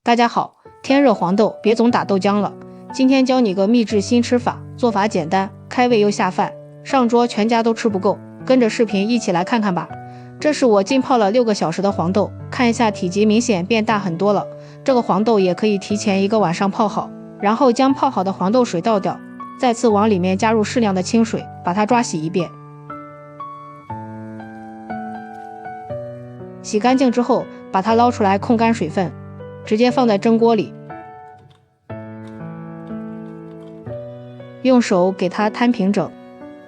大家好，天热黄豆别总打豆浆了。今天教你个秘制新吃法，做法简单，开胃又下饭，上桌全家都吃不够。跟着视频一起来看看吧。这是我浸泡了6个小时的黄豆，看一下体积明显变大很多了。这个黄豆也可以提前1个晚上泡好，然后将泡好的黄豆水倒掉，再次往里面加入适量的清水，把它抓洗一遍。洗干净之后，把它捞出来控干水分，直接放在蒸锅里，用手给它摊平整。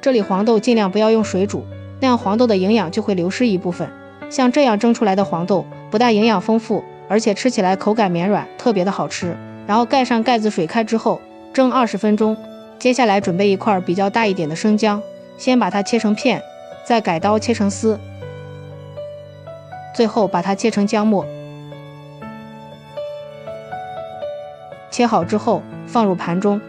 这里黄豆尽量不要用水煮，那样黄豆的营养就会流失一部分。像这样蒸出来的黄豆不但营养丰富，而且吃起来口感绵软，特别的好吃。然后盖上盖子，水开之后蒸20分钟。接下来准备一块比较大一点的生姜，先把它切成片，再改刀切成丝，最后把它切成姜末。切好之后放入盘中，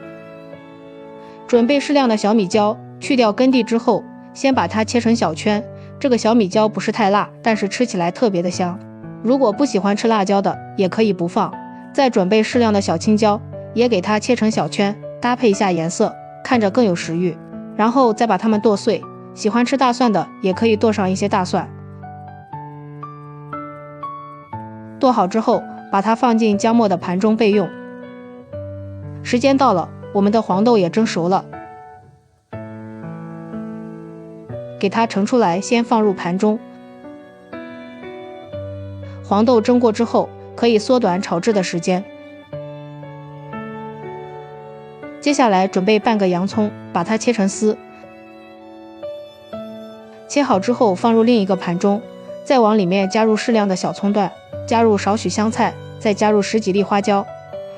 准备适量的小米椒，去掉根蒂之后，先把它切成小圈。这个小米椒不是太辣，但是吃起来特别的香。如果不喜欢吃辣椒的，也可以不放。再准备适量的小青椒，也给它切成小圈，搭配一下颜色，看着更有食欲。然后再把它们剁碎，喜欢吃大蒜的也可以剁上一些大蒜。剁好之后，把它放进姜末的盘中备用。时间到了，我们的黄豆也蒸熟了，给它盛出来，先放入盘中。黄豆蒸过之后，可以缩短炒制的时间。接下来准备半个洋葱，把它切成丝。切好之后放入另一个盘中，再往里面加入适量的小葱段，加入少许香菜，再加入10几粒花椒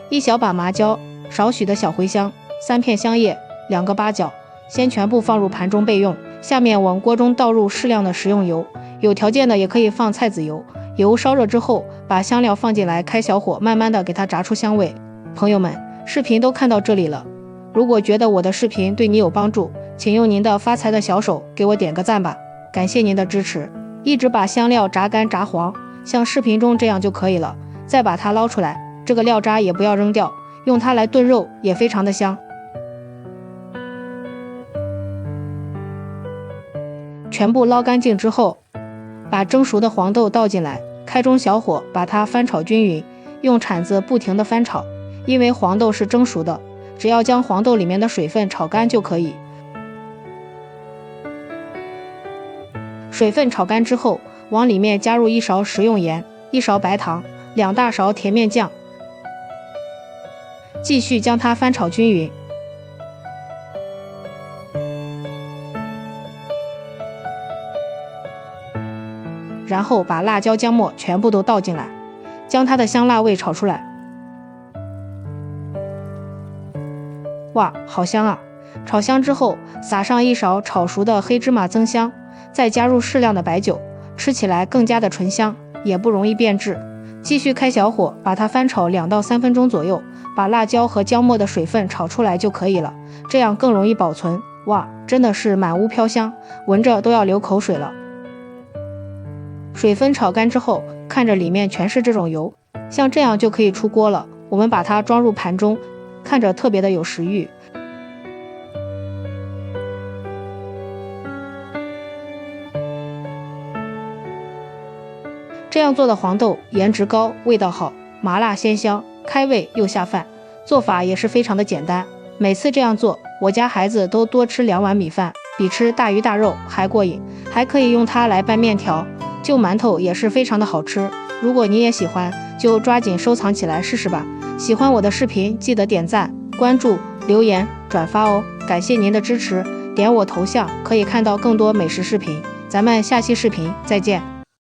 ，1小把麻椒，少许的小茴香，3片香叶，2个八角，先全部放入盘中备用。下面往锅中倒入适量的食用油，有条件的也可以放菜籽油。油烧热之后，把香料放进来，开小火，慢慢的给它炸出香味。朋友们，视频都看到这里了，如果觉得我的视频对你有帮助，请用您的发财的小手给我点个赞吧，感谢您的支持。一直把香料炸干炸黄，像视频中这样就可以了。再把它捞出来，这个料渣也不要扔掉，用它来炖肉也非常的香。全部捞干净之后，把蒸熟的黄豆倒进来，开中小火把它翻炒均匀，用铲子不停的翻炒，因为黄豆是蒸熟的，只要将黄豆里面的水分炒干就可以。水分炒干之后，往里面加入1勺食用盐，1勺白糖，2大勺甜面酱，继续将它翻炒均匀。然后把辣椒、姜末全部都倒进来，将它的香辣味炒出来。哇，好香啊！炒香之后，撒上1勺炒熟的黑芝麻增香，再加入适量的白酒，吃起来更加的醇香，也不容易变质。继续开小火，把它翻炒2到3分钟左右，把辣椒和姜末的水分炒出来就可以了，这样更容易保存。哇，真的是满屋飘香，闻着都要流口水了。水分炒干之后，看着里面全是这种油，像这样就可以出锅了。我们把它装入盘中，看着特别的有食欲。这样做的黄豆颜值高，味道好，麻辣鲜香，开胃又下饭。做法也是非常的简单，每次这样做，我家孩子都多吃2碗米饭，比吃大鱼大肉还过瘾。还可以用它来拌面条，就馒头也是非常的好吃。如果你也喜欢，就抓紧收藏起来试试吧。喜欢我的视频，记得点赞、关注、留言、转发哦。感谢您的支持，点我头像可以看到更多美食视频。咱们下期视频再见。